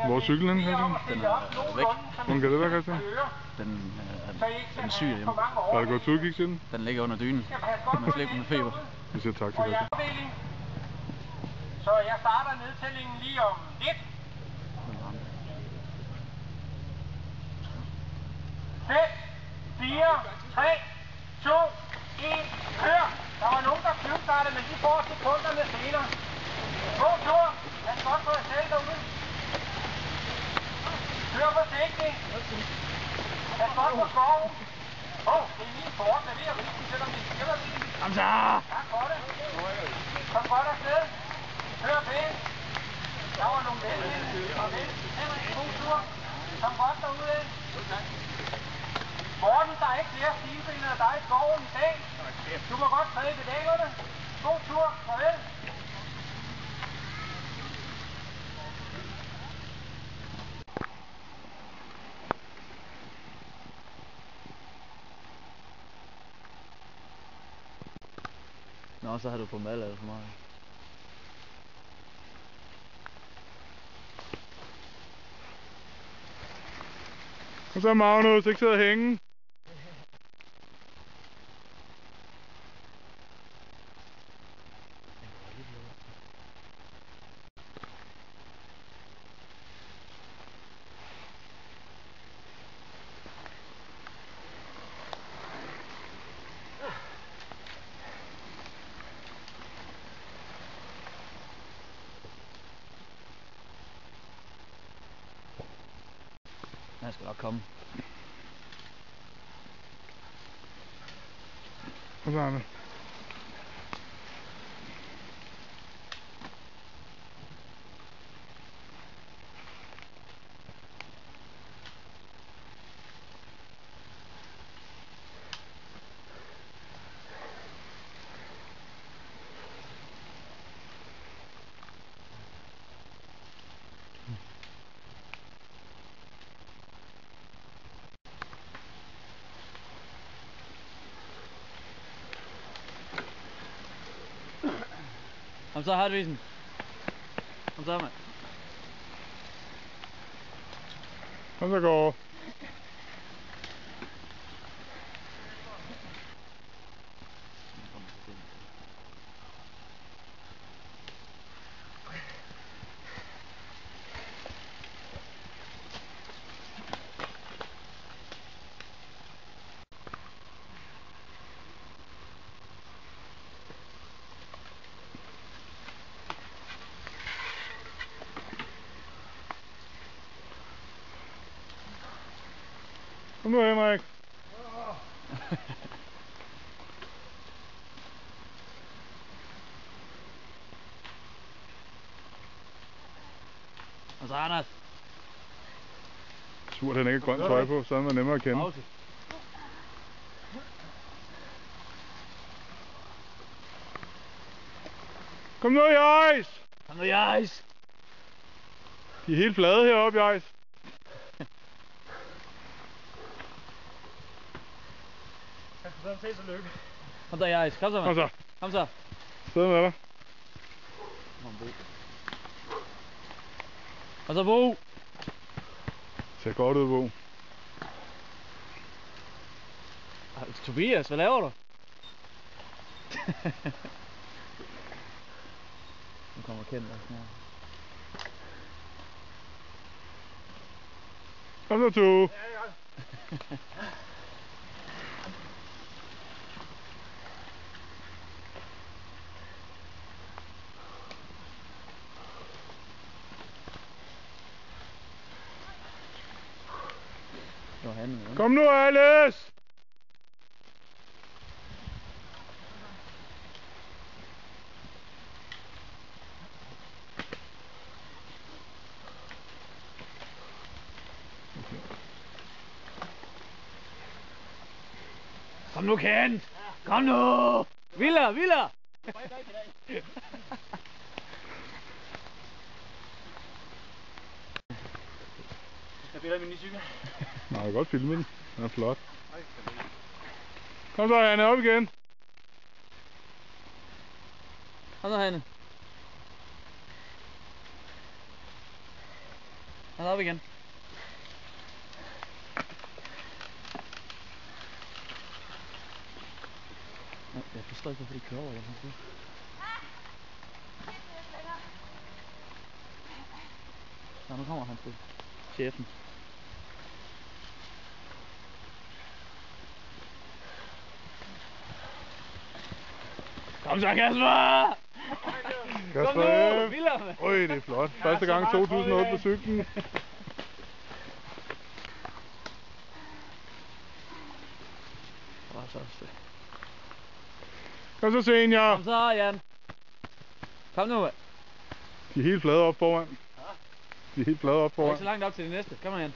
Hvor er cyklen henne, Christian? Den er væk. Hvordan kan det være, Christian? Den er syg hjemme. Har du gået til udkig til den? Den ligger under dynen. Med flip med feber. Vi siger tak til Christian. Så jeg starter nedtællingen lige om lidt. 5, 4, 3, 2, 1, kør! Der var nogen, der flyvstartede, men de får sekunderne senere. God tur! Pas godt på jer selv derude. Kør forsigtigt. Pas godt på skoven. Det er lige fort, men det er rigtigt, selvom de skiller lidt. Kom så! Tak for det. Kom godt afsted. Kør pænt. Der var nogle vælge. God tur. Kom godt derude. Morten, der er ikke flere stilbenede af dig i skoven i dag. Du må godt træde i pedalerne. God tur. Farvel. Nå, så har du på mad eller for meget. Og så Magnus, ikke sidde og hænge. Jeg skal nok komme. Og så er det. Kom så, Hartvisen. Kom så, mand. Kom så, går. Kom nu, Henrik. Og så Anders. Surt, han ikke har grønt tøj på, så er man nemmere at kende. Pause. Kom nu, Jais! Kom nu, Jais! De er helt flade heroppe, Jais. Jeg skal sådan se så lykke. Kom der, Jais. Kom så, mand. Kom så. Kom så. Sted med dig. Og så Bo. Ser godt ud, Bo. Tobias, hvad laver du? Nu kommer Kent også snart. Kom så, Tue. Ja. Kom nu, Alice! Kom nu, Kent! Kom nu! Vildere, vildere! Jeg beder min nye cykel. Nej, jeg kan godt filme den. Den er flot. Kom så, Hanne, op igen. Kom så, Hanne. Han er op igen. Jeg forstår ikke, hvorfor de kører over. Nå, nu kommer han til chefen. Kom så, Kasper! Kasper F. Vildere! Øj, det er flot. Første gang 2008 på cyklen. Kom så, senior. Kom så, Jan. Kom nu. De er helt flade op foran. De er helt flade op Ikke foran. så langt op til det næste. Kom nu, Jan.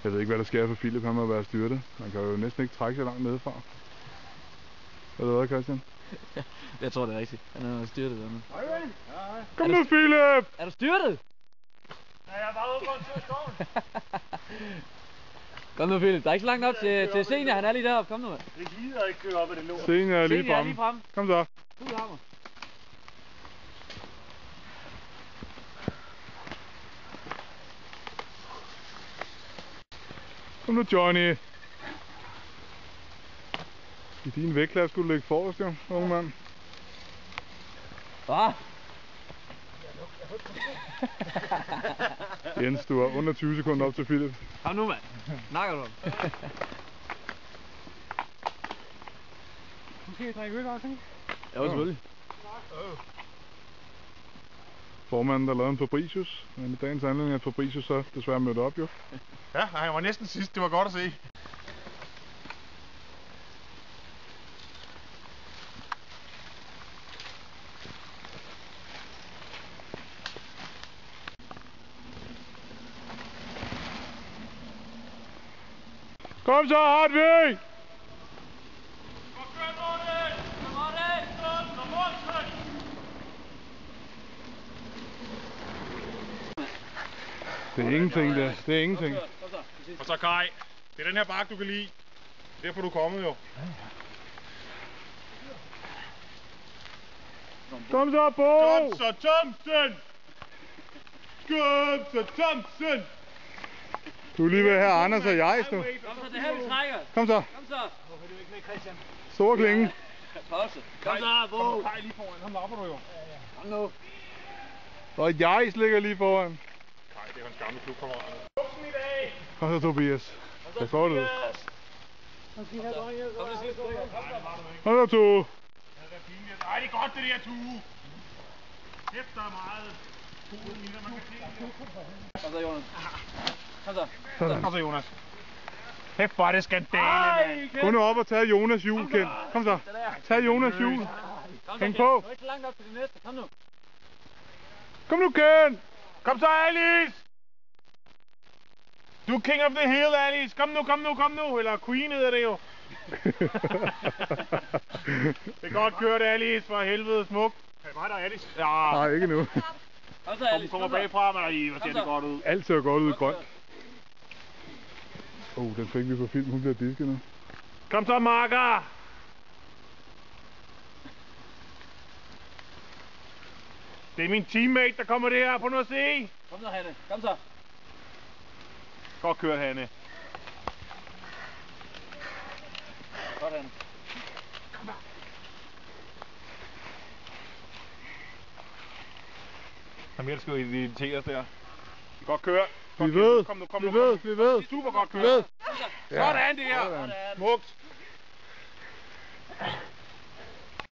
Jeg ved ikke, hvad der sker for Philip. Han må være styrtet. Han kan jo næsten ikke trække så langt nedefra. Hvad er det, Christian? Jeg tror, det er rigtigt. Han er styrtet dernede. Kom nu, Philip! Er du styrtet? Ja, jeg er bare ude på en tur i skoven. Kom nu, Philip. Der er ikke så langt op til senior. Han er lige deroppe. Kom nu, mand. Det gider ikke køre op i det lort. Senior er lige Senior er fremme. lige fremme. Kom så. Ud hammer. Kom nu, Johnny. I din vægtklasse skulle du ligge forrest, jo, unge mand. Hvad? Jens, du er under 20 sekunder op til Philip. Kom nu, mand. Snakker du om? Du skal drikke øl også, ikke? Ja, selvfølgelig. Formanden, der lavede en Fabricius. Men i dagens anledning er Fabricius så desværre mødt op, jo. Ja, han var næsten sidst. Det var godt at se. Kom så, Hartvig! Det er ingenting, det. Det er ingenting. Og så Kai, det er den her bakke, du kan lide. Derfor er du kommet jo. Kom så, Bo! Kom så, Thomsen! Kom så, Thomsen! Du er lige ved at have Anders og jeg nu. Kom så, det her vi trækker. Kom så. Kom så. Hvorfor er du ikke med, Christian? Store klinge. Pause. Kom så, Bo. Kai lige foran, ham lapper du jo. Kom nu. Og jeg ligger lige foran. Kai, det er hans gamle klubkammerat. Kom så, Tobias. Det får du. Kom til sidste stykke. Kom så, Tue. Ej, det er godt det der, Tue. Kæft, der er meget. Man kan se. Kom så, Jonas. Kom så. Kom så, Jonas. Kæft, hvor er det skandale, mand. Gå nu op og tag Jonas hjul, Kent. Kom så. Tag Jonas hjul. Hæng på. Du er ikke så langt op til det næste. Kom nu. Kom nu, Kent. Kom så, Alice! Du er king of the hill, Alice. Kom nu, kom nu, kom nu. Eller queen hedder det jo. Det er godt kørt, Alice. For helvede smuk. Er det mig, der er Alice? Ja. Nej, ikke nu. Kom så, Alice. Kommer bagfra, men hvor ser det godt ud. Alt ser godt ud grønt. Den fik vi på film. Hun bliver disket nu. Kom så, Marker! Det er min teammate, der kommer der. Prøv nu at se. Kom så, Hanne. Kom så. Godt kørt, Hanne. Godt, Hanne. Han elsker jo irritere os der. Godt kørt. Vi ved. Kom nu, kom Vi nu. ved. Vi ved. Super godt Vi kørt. ved. Sådan det her. Smukt.